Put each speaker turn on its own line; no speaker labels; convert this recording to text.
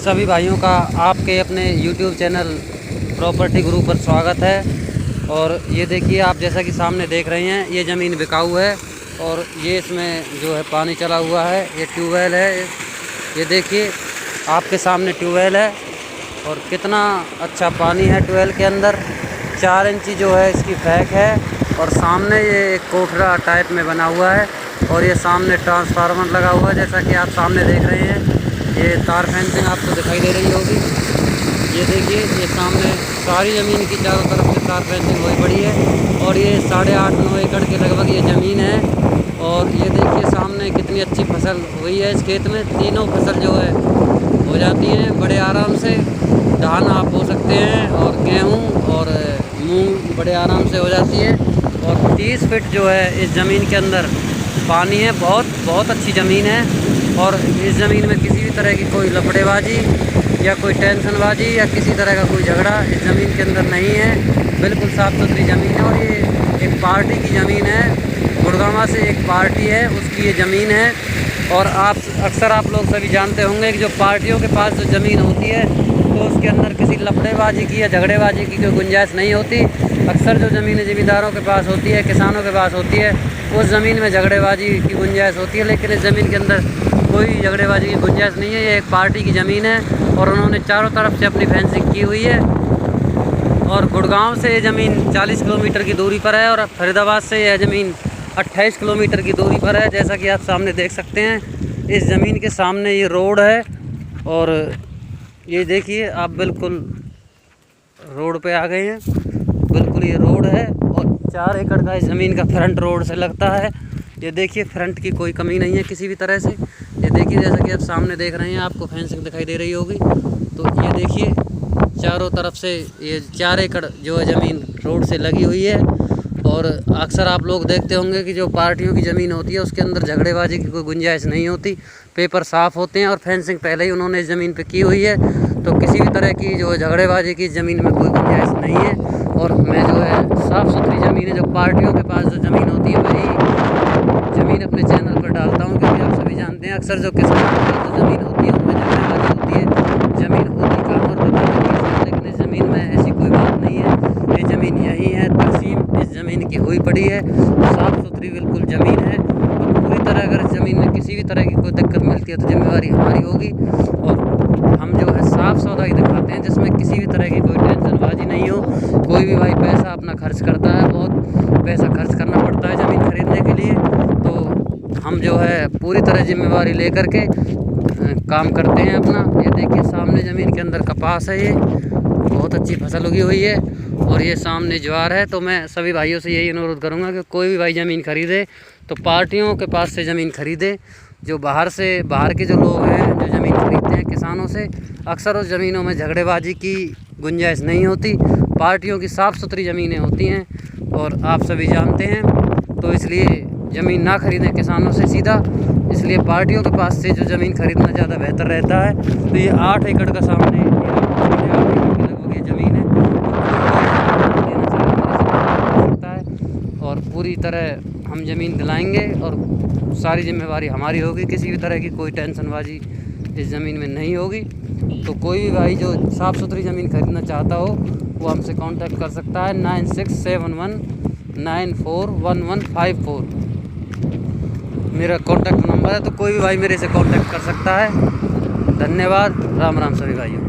सभी भाइयों का आपके अपने YouTube चैनल प्रॉपर्टी गुरु पर स्वागत है। और ये देखिए, आप जैसा कि सामने देख रहे हैं, ये ज़मीन बिकाऊ है और ये इसमें जो है पानी चला हुआ है। ये ट्यूबवेल है, ये देखिए आपके सामने ट्यूबवेल है और कितना अच्छा पानी है ट्यूबवेल के अंदर। 4 इंची जो है इसकी फैक है और सामने ये एक कोठरा टाइप में बना हुआ है और ये सामने ट्रांसफार्मर लगा हुआ है, जैसा कि आप सामने देख रहे हैं। ये तार फेंसिंग आपको दिखाई दे रही होगी। ये देखिए, ये सामने सारी ज़मीन की चारों तरफ से तार फेंसिंग हुई पड़ी है और ये 8.5-9 एकड़ के लगभग ये ज़मीन है। और ये देखिए सामने कितनी अच्छी फसल हुई है इस खेत में। तीनों फसल जो है हो जाती हैं बड़े आराम से। धान आप बो सकते हैं और गेहूँ और मूंग बड़े आराम से हो जाती है। और 30 फीट जो है इस ज़मीन के अंदर पानी है। बहुत अच्छी ज़मीन है और इस ज़मीन में किसी भी तरह की कोई लफड़ेबाजी या कोई टेंशनबाजी या किसी तरह का कोई झगड़ा इस ज़मीन के अंदर नहीं है। बिल्कुल साफ़ सुथरी ज़मीन है और ये एक पार्टी की ज़मीन है। गुड़गांव से एक पार्टी है, उसकी ये ज़मीन है। और अक्सर आप लोग सभी जानते होंगे कि जो पार्टियों के पास जो ज़मीन होती है तो उसके अंदर किसी लफड़ेबाजी की या झगड़ेबाजी की कोई गुंजाइश नहीं होती। अक्सर जो ज़मीनें ज़मींदारों के पास होती है, किसानों के पास होती है, उस ज़मीन में झगड़ेबाजी की गुंजाइश होती है। लेकिन इस ज़मीन के अंदर कोई झगड़ेबाजी की गुंजाइश नहीं है। ये एक पार्टी की ज़मीन है और उन्होंने चारों तरफ से अपनी फेंसिंग की हुई है। और गुड़गांव से ये ज़मीन 40 किलोमीटर की दूरी पर है और फरीदाबाद से यह ज़मीन 28 किलोमीटर की दूरी पर है, जैसा कि आप सामने देख सकते हैं। इस ज़मीन के सामने ये रोड है और ये देखिए आप बिल्कुल रोड पे आ गए हैं। बिल्कुल ये रोड है और 4 एकड़ का इस ज़मीन का फ्रंट रोड से लगता है। ये देखिए फ्रंट की कोई कमी नहीं है किसी भी तरह से। ये देखिए जैसा कि आप सामने देख रहे हैं, आपको फेंसिंग दिखाई दे रही होगी। तो ये देखिए चारों तरफ से ये 4 एकड़ जो है ज़मीन रोड से लगी हुई है। और अक्सर आप लोग देखते होंगे कि जो पार्टियों की ज़मीन होती है उसके अंदर झगड़ेबाजी की कोई गुंजाइश नहीं होती। पेपर साफ़ होते हैं और फेंसिंग पहले ही उन्होंने इस ज़मीन पे की हुई है। तो किसी भी तरह की जो झगड़ेबाजी की ज़मीन में कोई गुंजाइश नहीं है। और मैं जो है साफ़ सुथरी ज़मीन है, जो पार्टियों के पास जो ज़मीन होती है वही ज़मीन अपने चैनल पर डालता हूँ, क्योंकि आप सभी जानते हैं अक्सर जो किसानों के पास जो ज़मीन होती है उनमें झगड़ेबाजी होती है। ज़मीन होती काम और पता नहीं, लेकिन इस ज़मीन में ऐसी कोई बात नहीं है। ये ज़मीन यही है, तकसीम इस ज़मीन की हुई पड़ी है। साफ़ सुथरी बिल्कुल ज़मीन है। तो पूरी तरह अगर इस ज़मीन में किसी भी तरह की कोई दिक्कत मिलती है तो जिम्मेवारी हमारी होगी। और हम जो है साफ़ सौदा ही दिखाते हैं जिसमें किसी भी तरह की कोई टेंशनबाजी नहीं हो। कोई भी भाई पैसा अपना खर्च करता है, बहुत पैसा खर्च करना पड़ता है ज़मीन खरीदने के लिए, तो हम जो है पूरी तरह जिम्मेवारी लेकर के काम करते हैं अपना। ये देखिए सामने ज़मीन के अंदर कपास है, ये बहुत अच्छी फसल उगी हुई है और ये सामने ज्वार है। तो मैं सभी भाइयों से यही अनुरोध करूंगा कि कोई भी भाई ज़मीन खरीदे तो पार्टियों के पास से ज़मीन खरीदे। जो बाहर के जो लोग हैं जो ज़मीन खरीदते हैं किसानों से, अक्सर उस ज़मीनों में झगड़ेबाजी की गुंजाइश नहीं होती। पार्टियों की साफ़ सुथरी ज़मीनें होती हैं और आप सभी जानते हैं। तो इसलिए ज़मीन ना खरीदें किसानों से सीधा, इसलिए पार्टियों के पास से जो ज़मीन खरीदना ज़्यादा बेहतर रहता है। तो ये 8 एकड़ का सामने 8 एकड़ की लगभग ये ज़मीन है और पूरी तरह हम ज़मीन दिलाएंगे और सारी जिम्मेवारी हमारी होगी। किसी भी तरह की कोई टेंशनबाजी इस ज़मीन में नहीं होगी। तो कोई भी भाई जो साफ़ सुथरी ज़मीन खरीदना चाहता हो वो हमसे कांटेक्ट कर सकता है। 9671941154 मेरा कांटेक्ट नंबर है। तो कोई भी भाई मेरे से कांटेक्ट कर सकता है। धन्यवाद। राम राम सभी भाइयों।